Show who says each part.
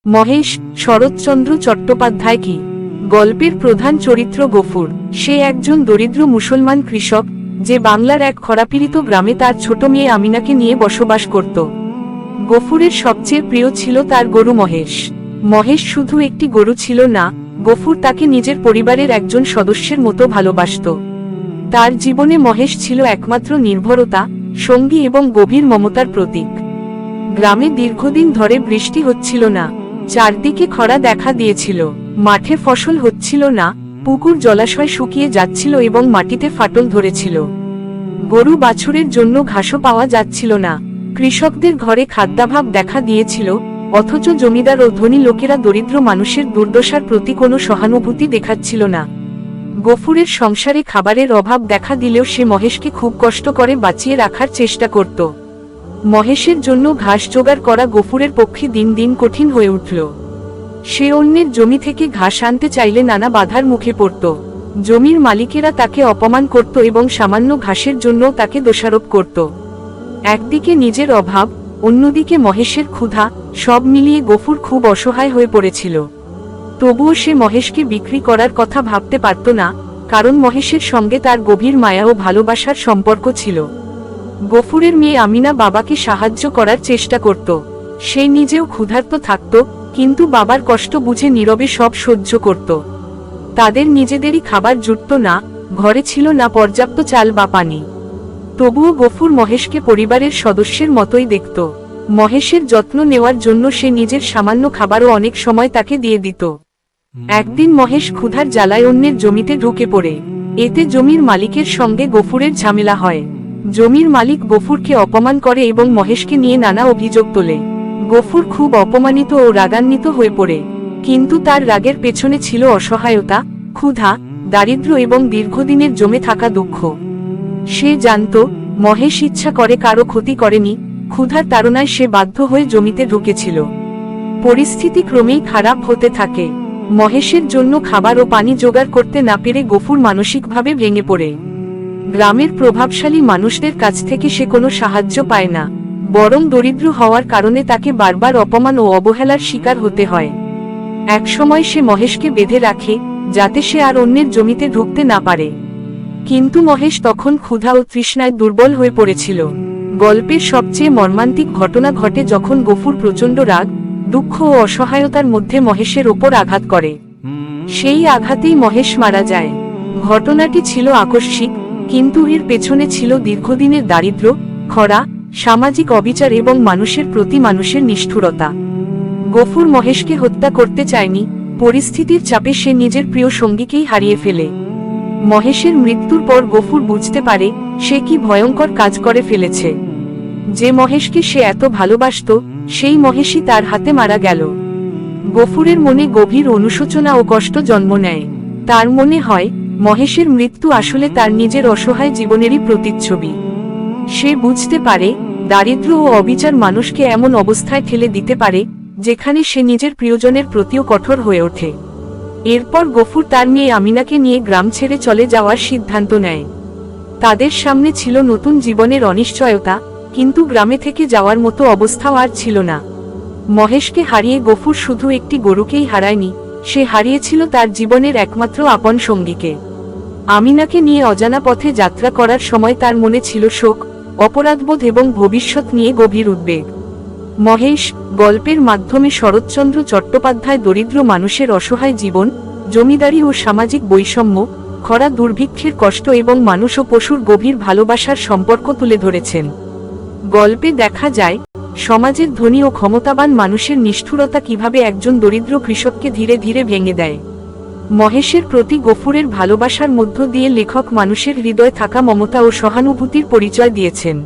Speaker 1: মহেশ শরৎচন্দ্র চট্টোপাধ্যায় কি? গল্পের প্রধান চরিত্র গফুর। সে একজন দরিদ্র মুসলমান কৃষক, যে বাংলার এক খরাপীড়িত গ্রামে তার ছোট মেয়ে আমিনাকে নিয়ে বসবাস করত। গফুরের সবচেয়ে প্রিয় ছিল তার গরু মহেশ। মহেশ শুধু একটি গরু ছিল না, গফুর তাকে নিজের পরিবারের একজন সদস্যের মতো ভালোবাসত। তার জীবনে মহেশ ছিল একমাত্র নির্ভরতা, সঙ্গী এবং গভীর মমতার প্রতীক। গ্রামে দীর্ঘদিন ধরে বৃষ্টি হচ্ছিল না, চারদিকে খরা দেখা দিয়েছিল, মাঠে ফসল হচ্ছিল না, পুকুর জলাশয় শুকিয়ে যাচ্ছিল এবং মাটিতে ফাটল ধরেছিল। গরু বাছুরের জন্য ঘাসও পাওয়া যাচ্ছিল না। কৃষকদের ঘরে খাদ্যাভাব দেখা দিয়েছিল, অথচ জমিদার ও ধনী লোকেরা দরিদ্র মানুষের দুর্দশার প্রতি কোনো সহানুভূতি দেখাচ্ছিল না। গফুরের সংসারে খাবারের অভাব দেখা দিলেও সে মহেশকে খুব কষ্ট করে বাঁচিয়ে রাখার চেষ্টা করত। মহেশের জন্য ঘাস জোগাড় করা গফুরের পক্ষে দিন দিন কঠিন হয়ে উঠল। সে অন্যের জমি থেকে ঘাস আনতে চাইলে নানা বাধার মুখে পড়ত। জমির মালিকেরা তাকে অপমান করত এবং সামান্য ঘাসের জন্য তাকে দোষারোপ করত। একদিকে নিজের অভাব, অন্যদিকে মহেশের ক্ষুধা, সব মিলিয়ে গফুর খুব অসহায় হয়ে পড়েছিল। তবুও সে মহেশকে বিক্রি করার কথা ভাবতে পারত না, কারণ মহেশের সঙ্গে তার গভীর মায়া ও ভালোবাসার সম্পর্ক ছিল। গফুরের মেয়ে আমিনা বাবাকে সাহায্য করার চেষ্টা করত। সে নিজেও ক্ষুধার্ত থাকত, কিন্তু বাবার কষ্ট বুঝে নীরবে সব সহ্য করত। তাদের নিজেদেরই খাবার জুটত না, ঘরে ছিল না পর্যাপ্ত চাল বা পানি। তবুও গফুর মহেশকে পরিবারের সদস্যের মতোই দেখত। মহেশের যত্ন নেওয়ার জন্য সে নিজের সামান্য খাবারও অনেক সময় তাকে দিয়ে দিত। একদিন মহেশ ক্ষুধার জ্বালায় অন্যের জমিতে ঢুকে পড়ে। এতে জমির মালিকের সঙ্গে গফুরের ঝামেলা হয়। জমির মালিক গফুরকে অপমান করে এবং মহেশকে নিয়ে নানা অভিযোগ তোলে। গফুর খুব অপমানিত ও রাগান্বিত হয়ে পড়ে, কিন্তু তার রাগের পেছনে ছিল অসহায়তা, ক্ষুধা, দারিদ্র্য এবং দীর্ঘদিনের জমে থাকা দুঃখ। সে জানত মহেশ ইচ্ছা করে কারো ক্ষতি করেনি, ক্ষুধার তাড়নায় সে বাধ্য হয়ে জমিতে ঢুকেছিল। পরিস্থিতি ক্রমেই খারাপ হতে থাকে। মহেশের জন্য খাবার ও পানি জোগাড় করতে না পেরে গফুর মানসিকভাবে ভেঙে পড়ে। গ্রামের প্রভাবশালী মানুষদের কাছ থেকে সে কোনো সাহায্য পায় না, বরং দরিদ্র হওয়ার কারণে তাকে বারবার অপমান ও অবহেলার শিকার হতে হয়। একসময় সে মহেশকে বেঁধে রাখে, যাতে সে আর অন্যের জমিতে ঢুকতে না পারে। কিন্তু মহেশ তখন ক্ষুধা ও তৃষ্ণায় দুর্বল হয়ে পড়েছিল। গল্পের সবচেয়ে মর্মান্তিক ঘটনা ঘটে যখন গফুর প্রচণ্ড রাগ, দুঃখ ও অসহায়তার মধ্যে মহেশের ওপর আঘাত করে। সেই আঘাতেই মহেশ মারা যায়। ঘটনাটি ছিল আকস্মিক, কিন্তু এর পেছনে ছিল দীর্ঘদিনের দারিদ্র্য, খরা, সামাজিক অবিচার এবং মানুষের প্রতি মানুষের নিষ্ঠুরতা। গফুর মহেশকে হত্যা করতে চায়নি, পরিস্থিতির চাপে সে নিজের প্রিয় সঙ্গীকেই হারিয়ে ফেলে। মহেশের মৃত্যুর পর গফুর বুঝতে পারে সে কি ভয়ঙ্কর কাজ করে ফেলেছে। যে মহেশকে সে এত ভালোবাসত, সেই মহেশই তার হাতে মারা গেল। গফুরের মনে গভীর অনুশোচনা ও কষ্ট জন্ম নেয়। তার মনে হয় মহেশের মৃত্যু আসলে তার নিজের অসহায় জীবনেরই প্রতিচ্ছবি। সে বুঝতে পারে দারিদ্র্য ও অবিচার মানুষকে এমন অবস্থায় ঠেলে দিতে পারে, যেখানে সে নিজের প্রিয়জনের প্রতিও কঠোর হয়ে ওঠে। এরপর গফুর তার মেয়ে আমিনাকে নিয়ে গ্রাম ছেড়ে চলে যাওয়ার সিদ্ধান্ত নেয়। তাদের সামনে ছিল নতুন জীবনের অনিশ্চয়তা, কিন্তু গ্রামে থেকে যাওয়ার মতো অবস্থাও আর ছিল না। মহেশকে হারিয়ে গফুর শুধু একটি গরুকেই হারায়নি, সে হারিয়েছিল তার জীবনের একমাত্র আপন সঙ্গীকে। আমিনাকে নিয়ে অজানা পথে যাত্রা করার সময় তার মনে ছিল শোক, অপরাধবোধ এবং ভবিষ্যৎ নিয়ে গভীর উদ্বেগ। মহেশ গল্পের মাধ্যমে শরৎচন্দ্র চট্টোপাধ্যায় দরিদ্র মানুষের অসহায় জীবন, জমিদারি ও সামাজিক বৈষম্য, খরা, দুর্ভিক্ষের কষ্ট এবং মানুষ ও পশুর গভীর ভালোবাসার সম্পর্ক তুলে ধরেছেন। গল্পে দেখা যায় সমাজের ধনী ও ক্ষমতাবান মানুষের নিষ্ঠুরতা কিভাবে একজন দরিদ্র কৃষককে ধীরে ধীরে ভেঙে দেয়। মহেশের প্রতি গফুরের ভালোবাসার মধ্য দিয়ে লেখক মানুষের হৃদয়ে থাকা মমতা ও সহানুভূতির পরিচয় দিয়েছেন।